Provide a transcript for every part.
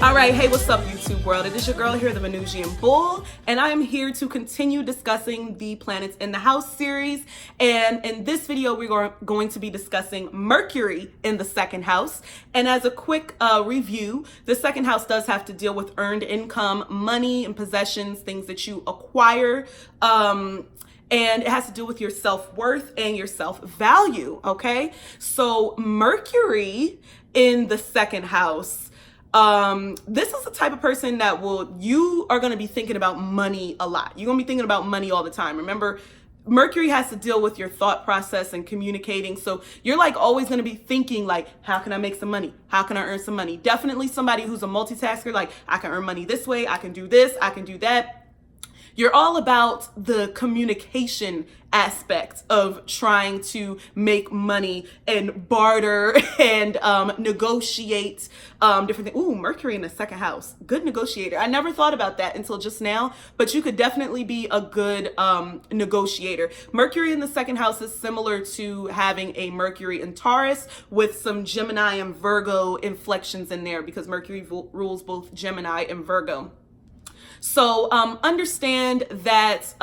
All right, hey, what's up, YouTube world? It is your girl here, the Venusian Bull, and I am here to continue discussing the Planets in the House series. And in this video, we're going to be discussing Mercury in the second house. And as a quick review, the second house does have to deal with earned income, money and possessions, things that you acquire. And it has to do with your self-worth and your self-value, okay? So Mercury in the second house, this is the type of person that you are going to be thinking about money a lot. You're going to be thinking about money all the time. Remember, Mercury has to deal with your thought process and communicating. So you're like always going to be thinking like, how can I make some money? How can I earn some money? Definitely somebody who's a multitasker, like I can earn money this way. I can do this. I can do that. You're all about the communication aspect of trying to make money and barter and negotiate different things. Ooh, Mercury in the second house. Good negotiator. I never thought about that until just now, but you could definitely be a good negotiator. Mercury in the second house is similar to having a Mercury in Taurus with some Gemini and Virgo inflections in there because Mercury rules both Gemini and Virgo. So understand that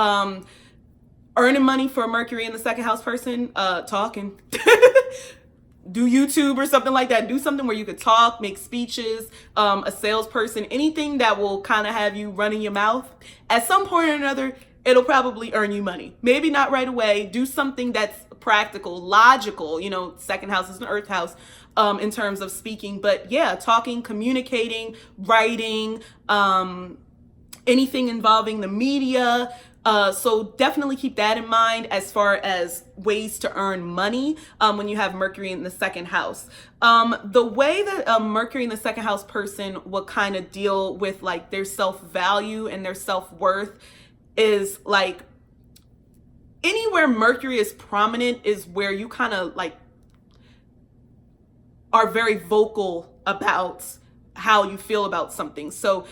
earning money for a Mercury in the second house person, talking, do YouTube or something like that. Do something where you could talk, make speeches, a salesperson, anything that will kind of have you running your mouth. At some point or another, it'll probably earn you money. Maybe not right away. Do something that's practical, logical. You know, second house is an earth house in terms of speaking. But yeah, talking, communicating, writing, anything involving the media. So definitely keep that in mind as far as ways to earn money when you have Mercury in the second house. The way that a Mercury in the second house person will kind of deal with like their self-value and their self-worth is like anywhere Mercury is prominent is where you kind of like are very vocal about how you feel about something. So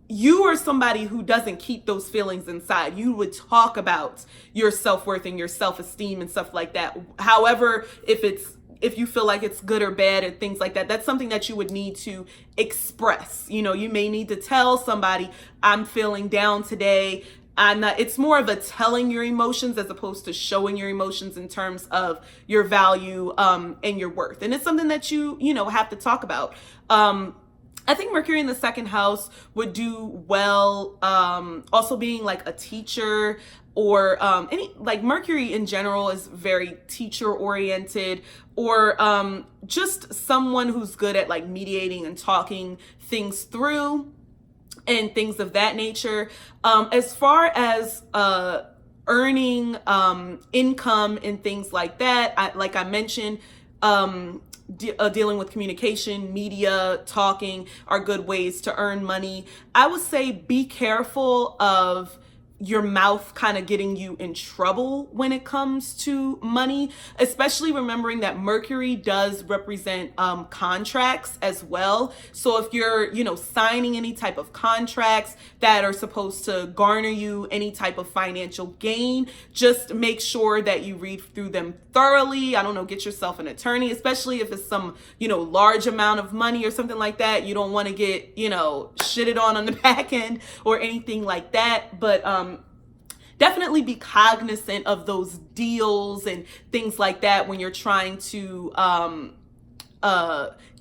you are somebody who doesn't keep those feelings inside. You would talk about your self-worth and your self-esteem and stuff like that. However, if you feel like it's good or bad and things like that, that's something that you would need to express. You know, you may need to tell somebody, I'm feeling down today. It's more of a telling your emotions as opposed to showing your emotions in terms of your value and your worth. And it's something that you have to talk about. I think Mercury in the second house would do well also being like a teacher or like Mercury in general is very teacher oriented or just someone who's good at like mediating and talking things through and things of that nature. As far as earning income and things like that, like I mentioned, dealing with communication, media, talking are good ways to earn money. I would say be careful of your mouth kind of getting you in trouble when it comes to money, especially remembering that Mercury does represent contracts as well. So if you're, signing any type of contracts that are supposed to garner you any type of financial gain, just make sure that you read through them thoroughly. I don't know, get yourself an attorney, especially if it's some, large amount of money or something like that. You don't want to get, shitted on the back end or anything like that. But definitely be cognizant of those deals and things like that when you're trying to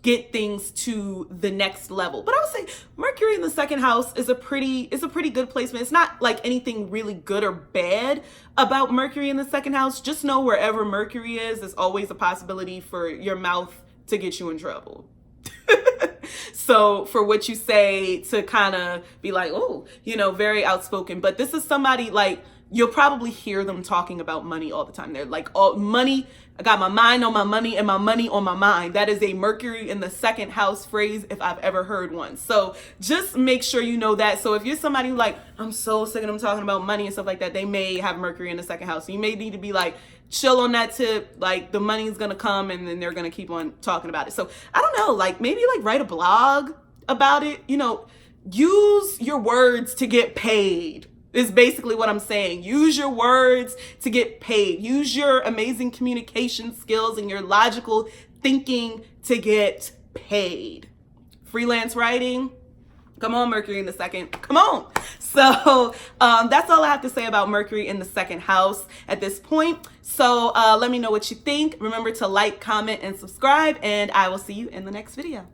get things to the next level. But I would say Mercury in the second house is a pretty good placement. It's not like anything really good or bad about Mercury in the second house. Just know wherever Mercury is, there's always a possibility for your mouth to get you in trouble. So for what you say to kind of be like, oh, very outspoken. But this is somebody like, you'll probably hear them talking about money all the time. They're like, oh, money, I got my mind on my money and my money on my mind. That is a Mercury in the second house phrase if I've ever heard one. So just make sure you know that. So if you're somebody who like, I'm so sick of them talking about money and stuff like that, they may have Mercury in the second house. So you may need to be like, chill on that tip, like the money's gonna come and then they're gonna keep on talking about it. So I don't know, like maybe like write a blog about it, use your words to get paid is basically what I'm saying. Use your words to get paid. Use your amazing communication skills and your logical thinking to get paid. Freelance writing, Come on, Mercury in the second. Come on. So that's all I have to say about Mercury in the second house at this point. So let me know what you think. Remember to like, comment, and subscribe, and I will see you in the next video.